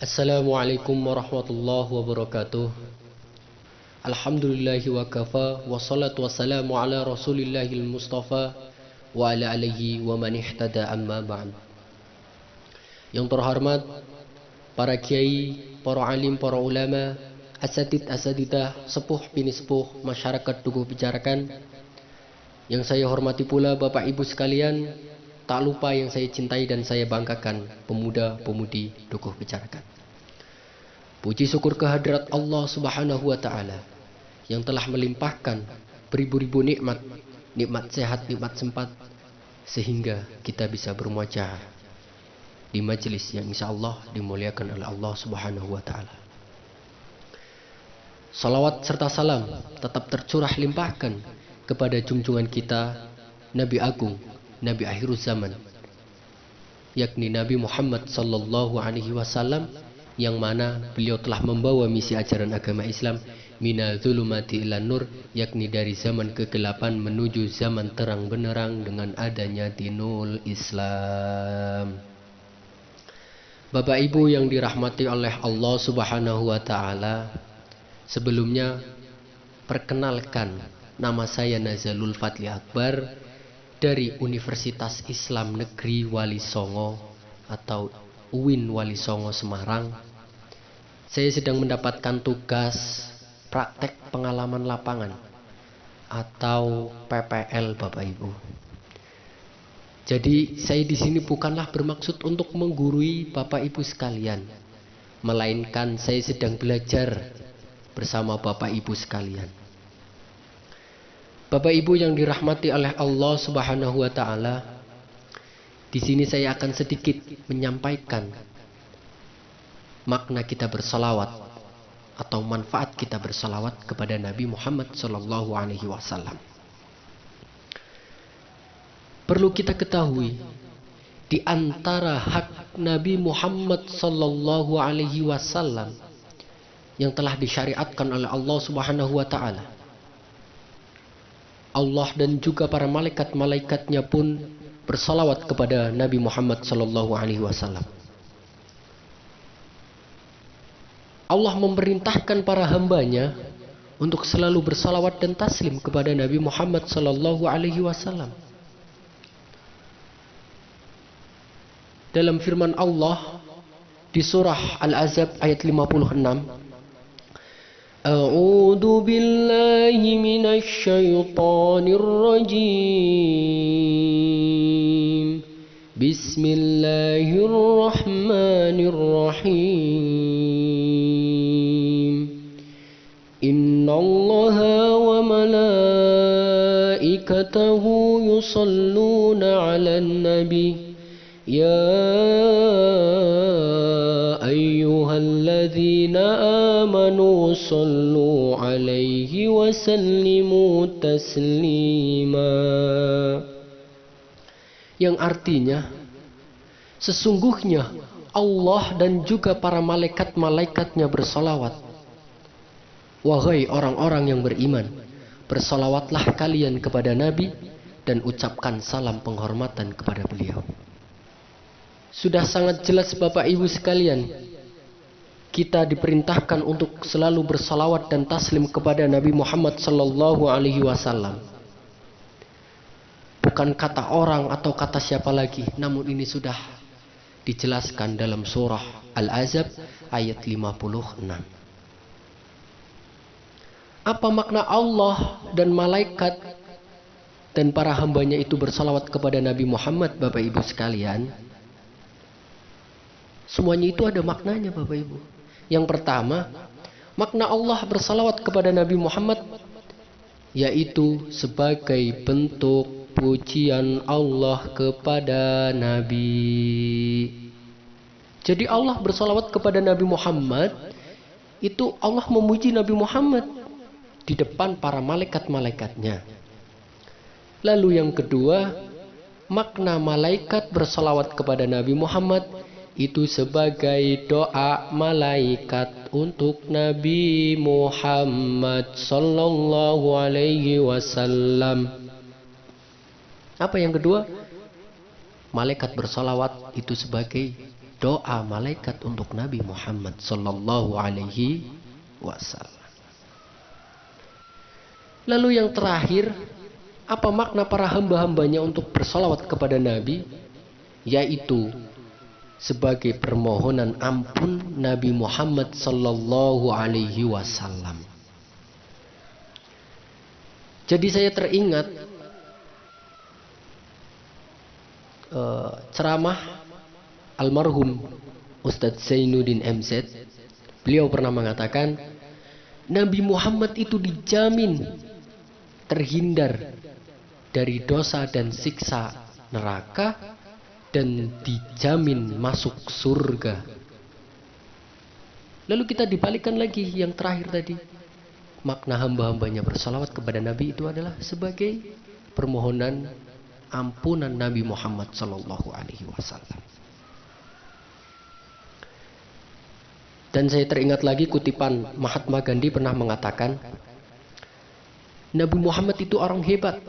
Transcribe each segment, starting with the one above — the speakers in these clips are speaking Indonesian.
Assalamualaikum warahmatullahi wabarakatuh. Alhamdulillahi wa kafa, wassalatu wassalamu ala rasulillahil mustafa wa ala alihi wa man ihtada amma ba'd. Yang terhormat para kiai, para alim, para ulama, asatidah, sepuh bini sepuh, masyarakat Dukuh Picarakan. Yang saya hormati pula Bapak Ibu sekalian, tak lupa yang saya cintai dan saya banggakan, pemuda-pemudi Dukuh Picarakan. Puji syukur kehadirat Allah Subhanahu wa Ta'ala yang telah melimpahkan beribu-ribu nikmat, nikmat sehat, nikmat sempat, sehingga kita bisa bermuajah di majelis yang insya Allah dimuliakan oleh Allah Subhanahu wa Ta'ala. Salawat serta salam tetap tercurah limpahkan kepada junjungan kita, Nabi Agung, Nabi akhir zaman, yakni Nabi Muhammad sallallahu alaihi wasallam, yang mana beliau telah membawa misi ajaran agama Islam mina zulumati ilan nur, yakni dari zaman kegelapan menuju zaman terang benderang dengan adanya dinul Islam. Bapak Ibu yang dirahmati oleh Allah Subhanahu wa Ta'ala, sebelumnya perkenalkan, nama saya Nazalul Fadli Akbar dari Universitas Islam Negeri Wali Songo atau UIN Wali Songo Semarang. Saya sedang mendapatkan tugas praktek pengalaman lapangan atau PPL, Bapak Ibu. Jadi saya di sini bukanlah bermaksud untuk menggurui Bapak Ibu sekalian, melainkan saya sedang belajar bersama Bapak Ibu sekalian. Bapak Ibu yang dirahmati oleh Allah Subhanahu wa Ta'ala, di sini saya akan sedikit menyampaikan makna kita bersalawat atau manfaat kita bersalawat kepada Nabi Muhammad sallallahu alaihi wasallam. Perlu kita ketahui, di antara hak Nabi Muhammad sallallahu alaihi wasallam yang telah disyariatkan oleh Allah Subhanahu wa Ta'ala, Allah dan juga para malaikat-malaikatnya pun bersalawat kepada Nabi Muhammad sallallahu alaihi wasallam. Allah memerintahkan para hambanya untuk selalu bersalawat dan taslim kepada Nabi Muhammad sallallahu alaihi wasallam. Dalam firman Allah di surah Al-Ahzab ayat 56, A'udzu billahi minasy syaithanir rajim. Bismillahirrahmanirrahim. Innallaha wa malaikatahu yusalluna 'alan nabi. Ya ayyuhalladzina amanu sallu 'alaihi wa sallimu taslima. Yang artinya, sesungguhnya Allah dan juga para malaikat-malaikatnya bersalawat. Wahai orang-orang yang beriman, bersalawatlah kalian kepada Nabi dan ucapkan salam penghormatan kepada beliau. Sudah sangat jelas Bapak Ibu sekalian, kita diperintahkan untuk selalu bersalawat dan taslim kepada Nabi Muhammad sallallahu alaihi wasallam. Bukan kata orang atau kata siapa lagi, namun ini sudah dijelaskan dalam surah Al-Ahzab ayat 56. Apa makna Allah dan malaikat dan para hambanya itu bersalawat kepada Nabi Muhammad, Bapak Ibu sekalian? Semuanya itu ada maknanya, Bapak Ibu. Yang pertama, makna Allah bersalawat kepada Nabi Muhammad yaitu sebagai bentuk pujian Allah kepada Nabi. Jadi Allah bersalawat kepada Nabi Muhammad, itu Allah memuji Nabi Muhammad di depan para malaikat-malaikatnya. Lalu yang kedua, makna malaikat bersalawat kepada Nabi Muhammad itu sebagai doa malaikat untuk Nabi Muhammad sallallahu alaihi wasallam. Apa yang kedua? Malaikat bersalawat itu sebagai doa malaikat untuk Nabi Muhammad sallallahu alaihi wasallam. Lalu yang terakhir, apa makna para hamba-hambanya untuk bersolawat kepada Nabi? Yaitu sebagai permohonan ampun Nabi Muhammad sallallahu alaihi wasallam. Jadi saya teringat ceramah almarhum Ustadz Zainuddin MZ. Beliau pernah mengatakan, Nabi Muhammad itu dijamin terhindar dari dosa dan siksa neraka dan dijamin masuk surga. Lalu kita dibalikkan lagi yang terakhir tadi. Makna hamba-hambanya bersalawat kepada Nabi itu adalah sebagai permohonan ampunan Nabi Muhammad sallallahu alaihi wasallam. Dan saya teringat lagi kutipan Mahatma Gandhi pernah mengatakan, Nabi Muhammad itu orang hebat.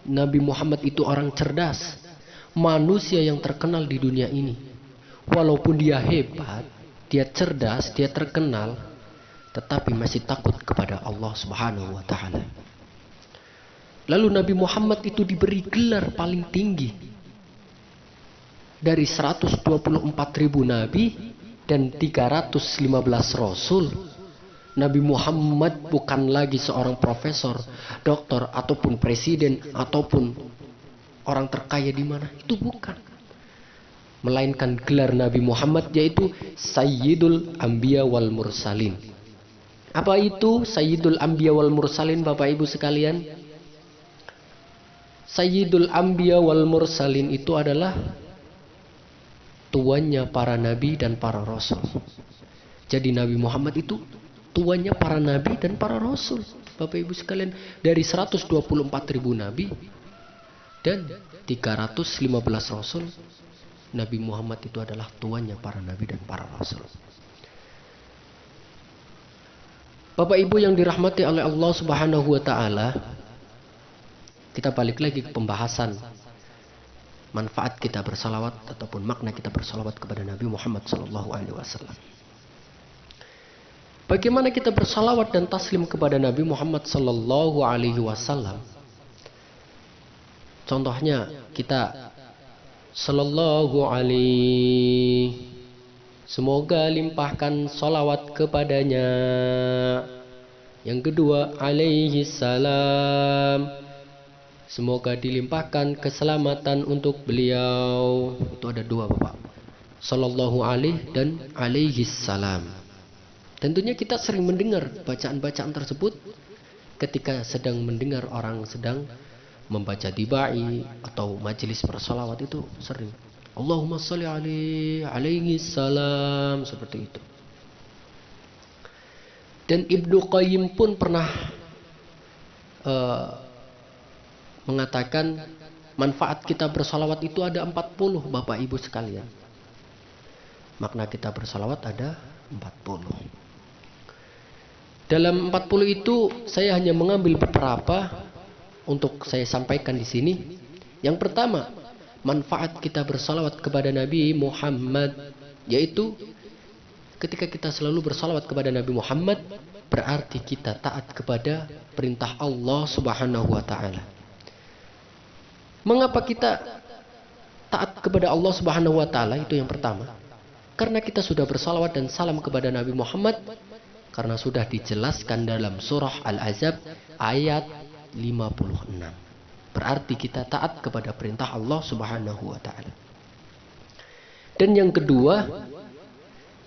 Nabi Muhammad itu orang cerdas. Manusia yang terkenal di dunia ini. Walaupun dia hebat, dia cerdas, dia terkenal, tetapi masih takut kepada Allah Subhanahu wa taala. Lalu Nabi Muhammad itu diberi gelar paling tinggi dari 124.000 nabi dan 315 rasul. Nabi Muhammad bukan lagi seorang profesor, doktor, ataupun presiden, ataupun orang terkaya di mana. Itu bukan. Melainkan gelar Nabi Muhammad yaitu Sayyidul Anbiya wal Mursalin. Apa itu Sayyidul Anbiya wal Mursalin, Bapak Ibu sekalian? Sayyidul Anbiya wal Mursalin itu adalah tuannya para nabi dan para rasul. Jadi Nabi Muhammad itu tuannya para nabi dan para rasul. Bapak Ibu sekalian, dari 124.000 nabi dan 315 rasul, Nabi Muhammad itu adalah tuannya para nabi dan para rasul. Bapak Ibu yang dirahmati oleh Allah Subhanahu wa taala, kita balik lagi ke pembahasan manfaat kita bersalawat ataupun makna kita bersalawat kepada Nabi Muhammad sallallahu alaihi wasallam. Bagaimana kita bersalawat dan taslim kepada Nabi Muhammad sallallahu alaihi wasallam? Contohnya kita sallallahu alaihi, semoga limpahkan salawat kepadanya. Yang kedua, alaihi salam, semoga dilimpahkan keselamatan untuk beliau. Itu ada dua, Bapak. Sallallahu alaihi dan alaihi salam. Tentunya kita sering mendengar bacaan-bacaan tersebut ketika sedang mendengar orang sedang membaca dibai atau majelis bersalawat, itu sering. Allahumma sholli alaihi salam, seperti itu. Dan Ibnu Qayyim pun pernah mengatakan manfaat kita bersalawat itu ada 40, Bapak Ibu sekalian. Makna kita bersalawat ada 40. Dalam 40 itu saya hanya mengambil beberapa untuk saya sampaikan di sini. Yang pertama, manfaat kita bersalawat kepada Nabi Muhammad, yaitu ketika kita selalu bersalawat kepada Nabi Muhammad, berarti kita taat kepada perintah Allah Subhanahu wa taala. Mengapa kita taat kepada Allah Subhanahu wa taala? Itu yang pertama. Karena kita sudah bersalawat dan salam kepada Nabi Muhammad, karena sudah dijelaskan dalam surah Al-Ahzab ayat 56. Berarti kita taat kepada perintah Allah Subhanahu wa taala. Dan yang kedua,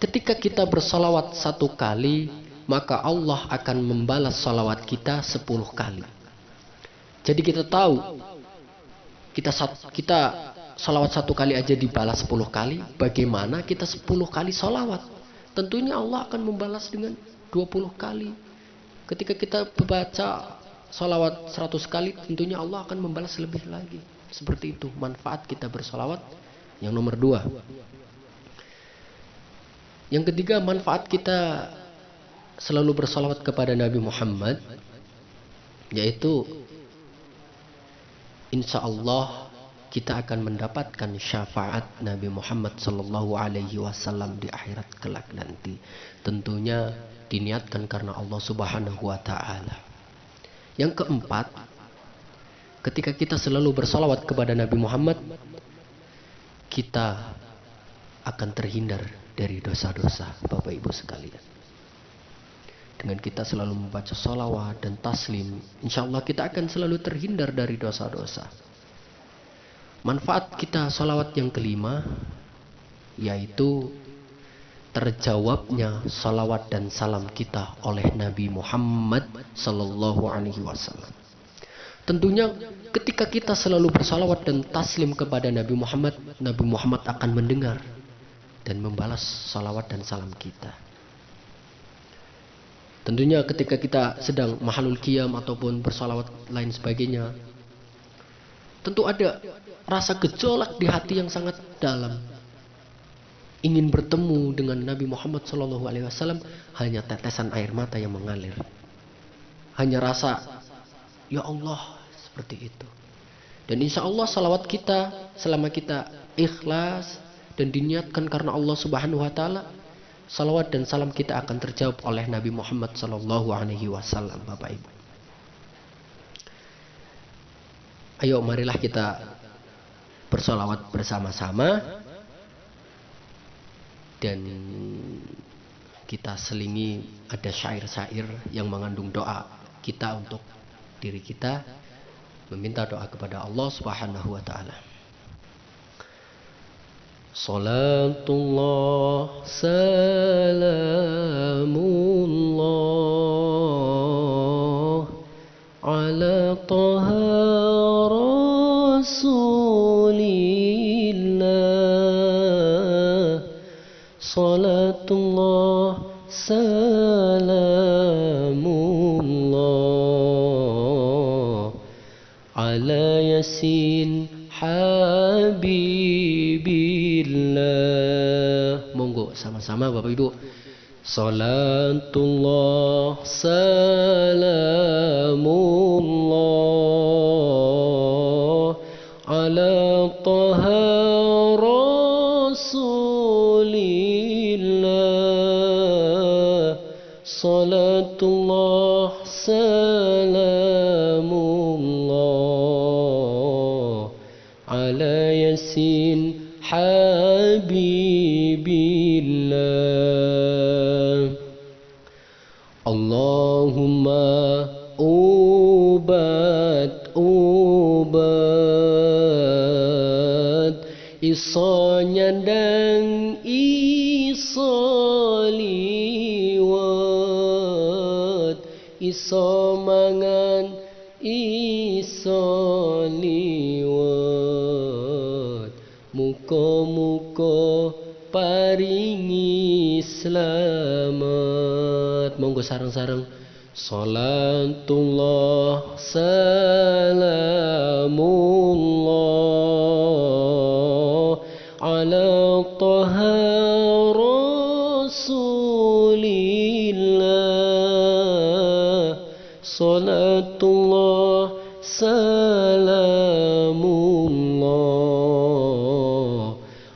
ketika kita bersalawat 1 kali, maka Allah akan membalas salawat kita 10 kali. Jadi kita tahu, kita salawat 1 kali aja dibalas 10 kali, bagaimana kita 10 kali salawat? Tentunya Allah akan membalas dengan 20 kali. Ketika kita membaca salawat 100 kali, tentunya Allah akan membalas lebih lagi. Seperti itu manfaat kita bersalawat. Yang nomor 2. Yang ketiga, manfaat kita selalu bersalawat kepada Nabi Muhammad, yaitu insya Allah kita akan mendapatkan syafaat Nabi Muhammad sallallahu alaihi wasallam di akhirat kelak nanti. Tentunya diniatkan karena Allah Subhanahu wa taala. Yang keempat, ketika kita selalu bersalawat kepada Nabi Muhammad, kita akan terhindar dari dosa-dosa, Bapak Ibu sekalian. Dengan kita selalu membaca salawat dan taslim, insya Allah kita akan selalu terhindar dari dosa-dosa. Manfaat kita salawat yang kelima, yaitu terjawabnya salawat dan salam kita oleh Nabi Muhammad sallallahu alaihi wasallam. Tentunya ketika kita selalu bersalawat dan taslim kepada Nabi Muhammad akan mendengar dan membalas salawat dan salam kita. Tentunya ketika kita sedang mahalul qiyam ataupun bersalawat lain sebagainya, tentu ada rasa gejolak di hati yang sangat dalam. Ingin bertemu dengan Nabi Muhammad SAW, hanya tetesan air mata yang mengalir. Hanya rasa, ya Allah, seperti itu. Dan insya Allah salawat kita, selama kita ikhlas dan diniatkan karena Allah Subhanahu wa taala, salawat dan salam kita akan terjawab oleh Nabi Muhammad SAW, Bapak Ibu. Ayo marilah kita bersalawat bersama-sama dan kita selingi ada syair-syair yang mengandung doa kita untuk diri kita, meminta doa kepada Allah Subhanahu wa taala. Salatullah salamullah ala taha Rasulillah. Salatullah salamullah ala yasin habibillah. Monggo sama-sama Bapak Ibu. Salatullah salamullah ala taha Rasulillah. Salatullah salamullah ala yasin habibillah. Allahumma ubat iso nyandang iso liwat, iso mangan iso liwat, muka-muka paringi selamat. Monggo sareng-sareng. Salatullah salamullah ala taha Rasulillah. Salatullah salamullah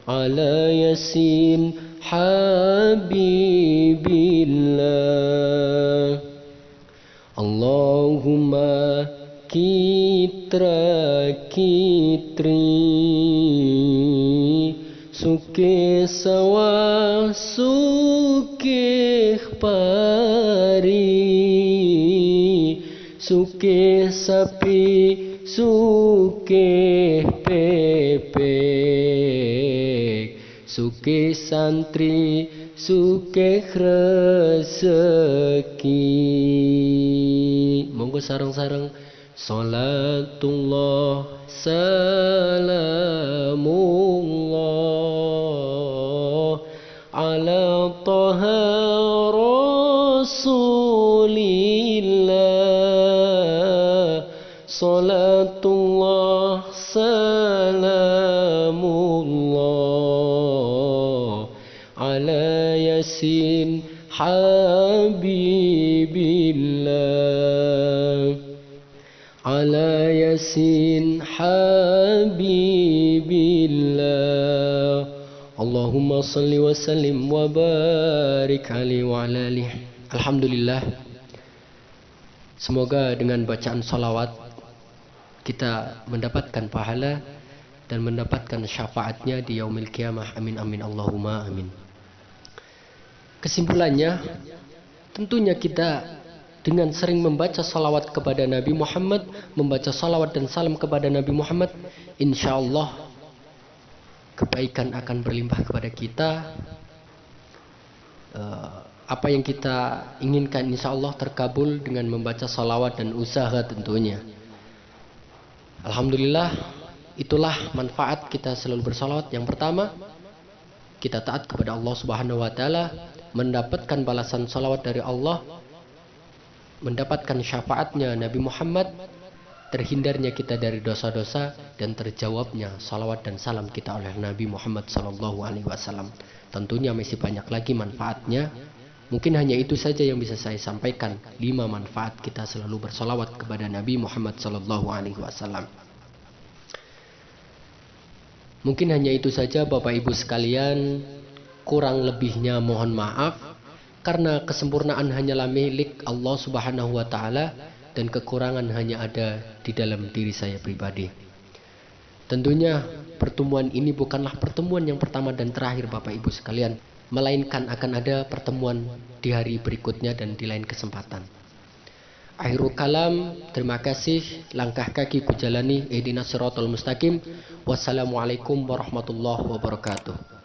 ala yasin habibillah. Allahumma kitra kitri suke sawa suke pari, suke sapi suke pepek, suke santri suke rezeki. Monggo sareng-sareng. Salatullah salamullah ala taha Rasulillah. Salatullah salamullah ala yasin habibillah, ala yasin habibillah. Allahumma salli wa sallim wa barik alaihi wa ala alihi. Alhamdulillah, semoga dengan bacaan salawat kita mendapatkan pahala dan mendapatkan syafaatnya di yaumil qiyamah. Amin amin Allahumma amin. Kesimpulannya, tentunya kita dengan sering membaca salawat kepada Nabi Muhammad, membaca salawat dan salam kepada Nabi Muhammad, insya Allah kebaikan akan berlimpah kepada kita. Apa yang kita inginkan insya Allah terkabul dengan membaca salawat dan usaha tentunya. Alhamdulillah, itulah manfaat kita selalu bersalawat. Yang pertama, kita taat kepada Allah Subhanahu wa taala, mendapatkan balasan salawat dari Allah, mendapatkan syafaatnya Nabi Muhammad, terhindarnya kita dari dosa-dosa, dan terjawabnya salawat dan salam kita oleh Nabi Muhammad SAW. Tentunya masih banyak lagi manfaatnya. Mungkin hanya itu saja yang bisa saya sampaikan. 5 manfaat kita selalu bersalawat kepada Nabi Muhammad SAW. Mungkin hanya itu saja Bapak Ibu sekalian. Kurang lebihnya mohon maaf, karena kesempurnaan hanyalah milik Allah Subhanahu wa taala dan kekurangan hanya ada di dalam diri saya pribadi. Tentunya pertemuan ini bukanlah pertemuan yang pertama dan terakhir Bapak Ibu sekalian, melainkan akan ada pertemuan di hari berikutnya dan di lain kesempatan. Akhirul kalam, terima kasih. Langkah kaki ku jalani ihdinas siratal mustaqim. Wassalamualaikum warahmatullahi wabarakatuh.